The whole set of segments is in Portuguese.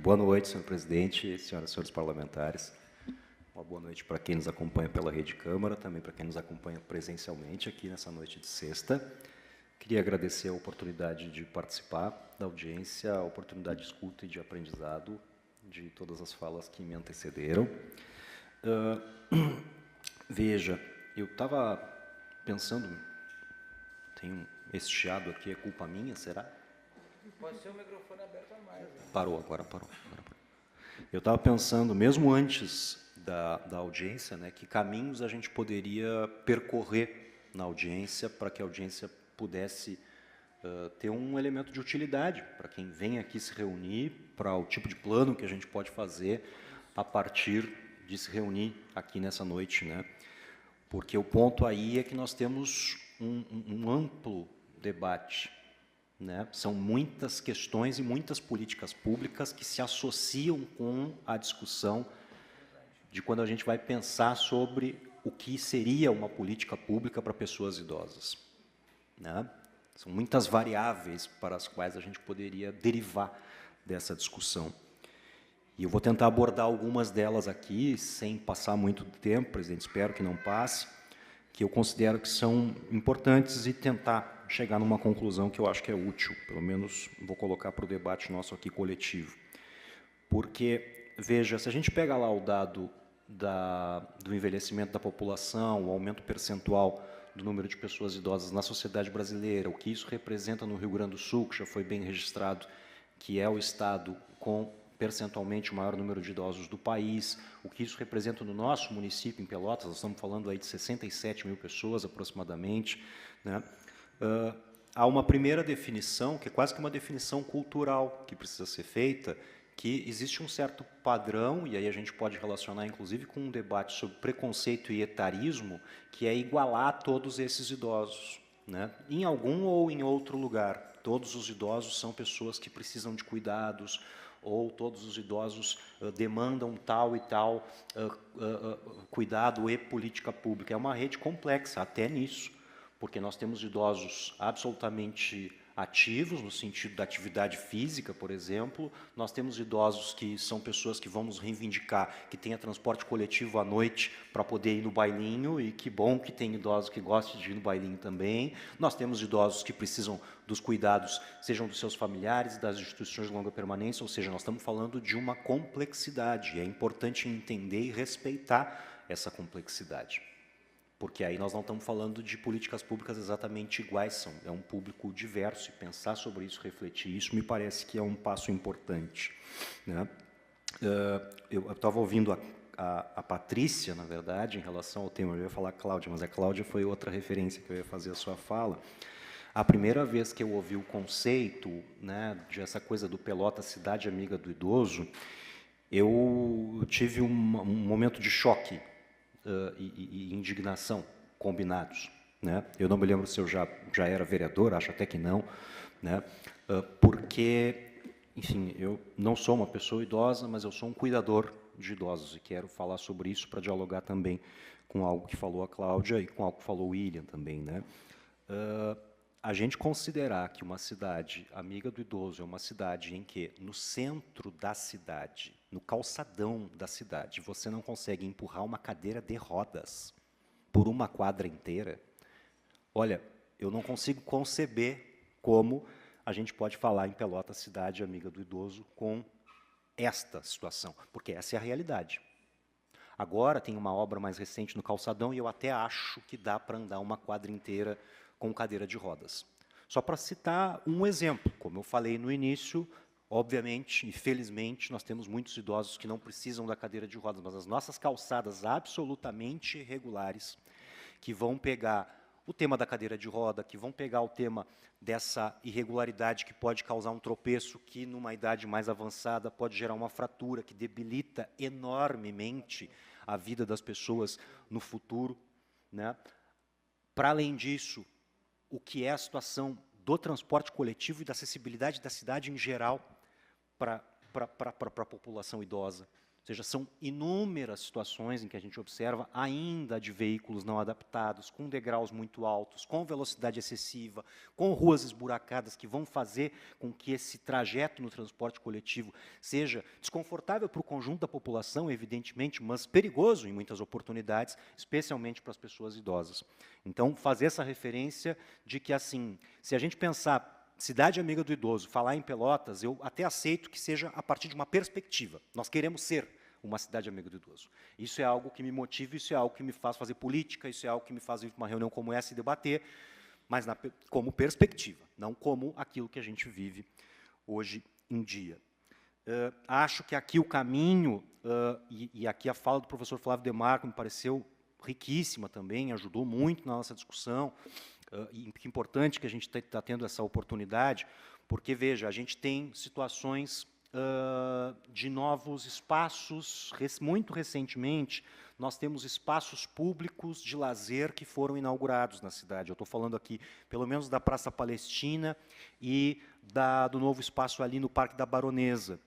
Boa noite, senhor presidente, senhoras e senhores parlamentares. Uma boa noite para quem nos acompanha pela Rede Câmara, também para quem nos acompanha presencialmente aqui nessa noite de sexta. Queria agradecer a oportunidade de participar da audiência, a oportunidade de escuta e de aprendizado de todas as falas que me antecederam. Veja, eu estava pensando, tem esse chiado aqui, é culpa minha, será? Pode ser o microfone aberto a mais. Né? Parou, agora parou. Eu estava pensando, mesmo antes da audiência, né, que caminhos a gente poderia percorrer na audiência para que a audiência pudesse ter um elemento de utilidade para quem vem aqui se reunir, para o tipo de plano que a gente pode fazer a partir de se reunir aqui nessa noite, né? Porque o ponto aí é que nós temos um amplo debate, né? São muitas questões e muitas políticas públicas que se associam com a discussão de quando a gente vai pensar sobre o que seria uma política pública para pessoas idosas, né? São muitas variáveis para as quais a gente poderia derivar dessa discussão. E eu vou tentar abordar algumas delas aqui, sem passar muito tempo, presidente, espero que não passe, que eu considero que são importantes e tentar chegar numa conclusão que eu acho que é útil, pelo menos vou colocar para o debate nosso aqui coletivo. Porque, veja, se a gente pega lá o dado do envelhecimento da população, o aumento percentual do número de pessoas idosas na sociedade brasileira, o que isso representa no Rio Grande do Sul, que já foi bem registrado, que é o estado com percentualmente o maior número de idosos do país, o que isso representa no nosso município, em Pelotas, nós estamos falando aí de 67 mil pessoas aproximadamente, né? Há uma primeira definição, que é quase que uma definição cultural que precisa ser feita, que existe um certo padrão, e aí a gente pode relacionar inclusive com um debate sobre preconceito e etarismo, que é igualar todos esses idosos, né? Em algum ou em outro lugar. Todos os idosos são pessoas que precisam de cuidados, ou todos os idosos demandam tal e tal cuidado e política pública. É uma rede complexa, até nisso, porque nós temos idosos absolutamente ativos, no sentido da atividade física, por exemplo. Nós temos idosos que são pessoas que vamos reivindicar, que tenha transporte coletivo à noite para poder ir no bailinho, e que bom que tem idosos que gostam de ir no bailinho também. Nós temos idosos que precisam dos cuidados, sejam dos seus familiares, das instituições de longa permanência, ou seja, nós estamos falando de uma complexidade, e é importante entender e respeitar essa complexidade. Porque aí nós não estamos falando de políticas públicas exatamente iguais, é um público diverso, e pensar sobre isso, refletir isso, me parece que é um passo importante, né? Eu estava ouvindo a Patrícia, na verdade, em relação ao tema, eu ia falar Cláudia, mas a Cláudia foi outra referência que eu ia fazer a sua fala. A primeira vez que eu ouvi o conceito, né, de essa coisa do Pelotas, cidade amiga do idoso, eu tive um momento de choque e indignação combinados, né? Eu não me lembro se eu já era vereador, acho até que não, né? Porque, enfim, eu não sou uma pessoa idosa, mas eu sou um cuidador de idosos, e quero falar sobre isso para dialogar também com algo que falou a Cláudia e com algo que falou o William também, né? A gente considerar que uma cidade amiga do idoso é uma cidade em que, no centro da cidade, no calçadão da cidade, você não consegue empurrar uma cadeira de rodas por uma quadra inteira, olha, eu não consigo conceber como a gente pode falar em Pelotas, cidade amiga do idoso, com esta situação, porque essa é a realidade. Agora tem uma obra mais recente no calçadão, e eu até acho que dá para andar uma quadra inteira com cadeira de rodas. Só para citar um exemplo, como eu falei no início, obviamente, infelizmente, nós temos muitos idosos que não precisam da cadeira de rodas, mas as nossas calçadas absolutamente irregulares, que vão pegar o tema da cadeira de roda, que vão pegar o tema dessa irregularidade que pode causar um tropeço, que numa idade mais avançada pode gerar uma fratura que debilita enormemente a vida das pessoas no futuro, né? Para além disso, o que é a situação do transporte coletivo e da acessibilidade da cidade em geral para a população idosa, Ou seja, são inúmeras situações em que a gente observa ainda de veículos não adaptados, com degraus muito altos, com velocidade excessiva, com ruas esburacadas, que vão fazer com que esse trajeto no transporte coletivo seja desconfortável para o conjunto da população, evidentemente, mas perigoso em muitas oportunidades, especialmente para as pessoas idosas. Então, fazer essa referência de que, assim, se a gente pensar cidade amiga do idoso, falar em Pelotas, eu até aceito que seja a partir de uma perspectiva. Nós queremos ser uma cidade amiga do idoso. Isso é algo que me motiva, isso é algo que me faz fazer política, isso é algo que me faz ir para uma reunião como essa e debater, mas como perspectiva, não como aquilo que a gente vive hoje em dia. Acho que aqui o caminho, e aqui a fala do professor Flávio Demarco me pareceu riquíssima também, ajudou muito na nossa discussão, e que importante que a gente está tendo essa oportunidade, porque, veja, a gente tem situações de novos espaços. Muito recentemente, nós temos espaços públicos de lazer que foram inaugurados na cidade. Eu estou falando aqui, pelo menos, da Praça Palestina e do novo espaço ali no Parque da Baronesa.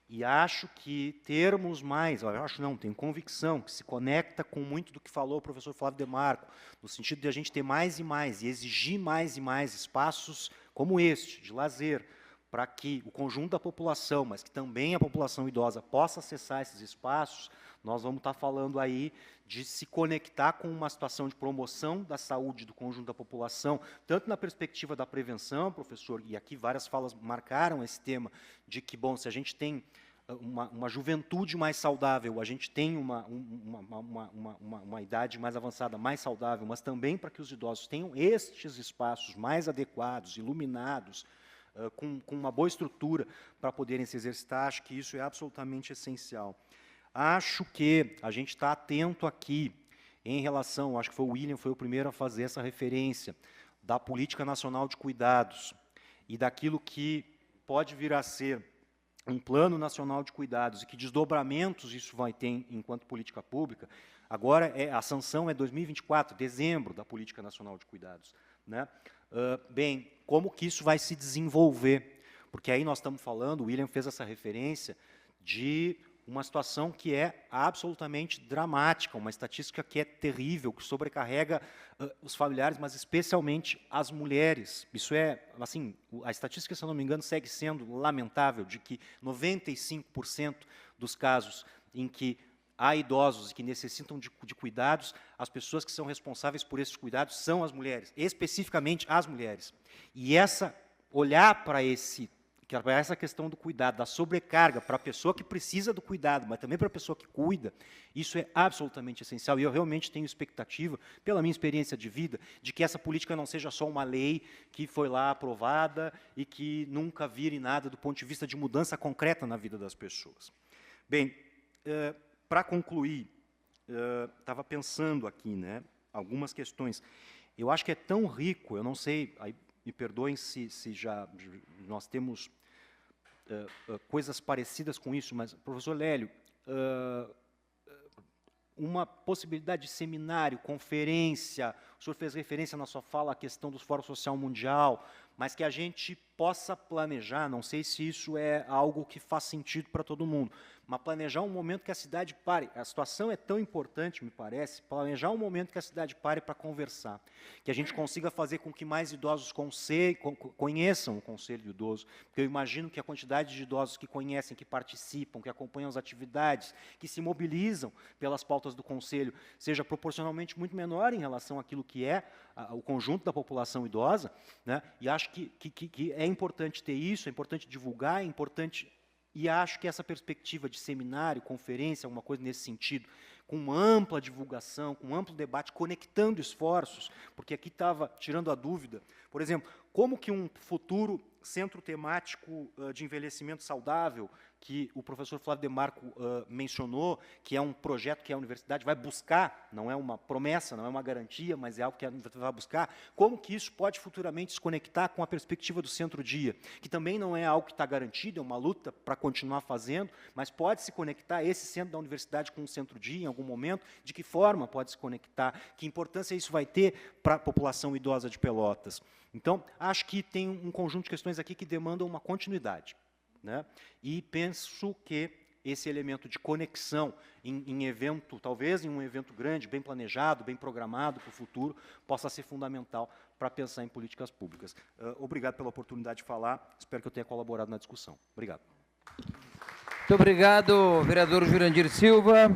E acho que termos mais, acho não, tenho convicção, que se conecta com muito do que falou o professor Flávio Demarco, no sentido de a gente ter mais e exigir mais e mais espaços como este, de lazer, para que o conjunto da população, mas que também a população idosa, possa acessar esses espaços. Nós vamos estar falando aí de se conectar com uma situação de promoção da saúde do conjunto da população, tanto na perspectiva da prevenção, professor, e aqui várias falas marcaram esse tema, de que, bom, se a gente tem uma juventude mais saudável, a gente tem uma idade mais avançada, mais saudável, mas também para que os idosos tenham estes espaços mais adequados, iluminados, com uma boa estrutura para poderem se exercitar. Acho que isso é absolutamente essencial. Acho que a gente está atento aqui em relação, acho que foi o William, foi o primeiro a fazer essa referência, da Política Nacional de Cuidados e daquilo que pode vir a ser um Plano Nacional de Cuidados e que desdobramentos isso vai ter enquanto política pública. Agora, a sanção é 2024, dezembro, da Política Nacional de Cuidados, né? Bem, como que isso vai se desenvolver? Porque aí nós estamos falando, o William fez essa referência, de uma situação que é absolutamente dramática, uma estatística que é terrível, que sobrecarrega os familiares, mas especialmente as mulheres. Isso é, assim, a estatística, se eu não me engano, segue sendo lamentável, de que 95% dos casos em que há idosos que necessitam de cuidados, as pessoas que são responsáveis por esses cuidados são as mulheres, especificamente as mulheres. E olhar para essa questão do cuidado, da sobrecarga para a pessoa que precisa do cuidado, mas também para a pessoa que cuida, isso é absolutamente essencial. E eu realmente tenho expectativa, pela minha experiência de vida, de que essa política não seja só uma lei que foi lá aprovada e que nunca vire nada do ponto de vista de mudança concreta na vida das pessoas. Bem, para concluir, estava pensando aqui, né, algumas questões. Eu acho que é tão rico, eu não sei, aí me perdoem se já nós temos coisas parecidas com isso, mas, professor Lélio, uma possibilidade de seminário, conferência, o senhor fez referência na sua fala à questão do Fórum Social Mundial, mas que a gente possa planejar, não sei se isso é algo que faz sentido para todo mundo, mas planejar um momento que a cidade pare. A situação é tão importante, me parece, planejar um momento que a cidade pare para conversar, que a gente consiga fazer com que mais idosos conheçam o Conselho Idoso, porque eu imagino que a quantidade de idosos que conhecem, que participam, que acompanham as atividades, que se mobilizam pelas pautas do Conselho, seja proporcionalmente muito menor em relação àquilo que é o conjunto da população idosa, né? E acho que é importante ter isso, é importante divulgar, é importante. E acho que essa perspectiva de seminário, conferência, alguma coisa nesse sentido, com uma ampla divulgação, com um amplo debate, conectando esforços, porque aqui estava tirando a dúvida, por exemplo, como que um futuro centro temático de envelhecimento saudável, que o professor Flávio Demarco mencionou, que é um projeto que a universidade vai buscar, não é uma promessa, não é uma garantia, mas é algo que a universidade vai buscar, como que isso pode futuramente se conectar com a perspectiva do centro-dia, que também não é algo que está garantido, é uma luta para continuar fazendo, mas pode se conectar esse centro da universidade com o centro-dia em algum momento, de que forma pode se conectar, que importância isso vai ter para a população idosa de Pelotas. Então, acho que tem um conjunto de questões aqui que demandam uma continuidade, né? E penso que esse elemento de conexão em evento, talvez em um evento grande, bem planejado, bem programado para o futuro, possa ser fundamental para pensar em políticas públicas. Obrigado pela oportunidade de falar, espero que eu tenha colaborado na discussão. Obrigado. Muito obrigado, vereador Jurandir Silva.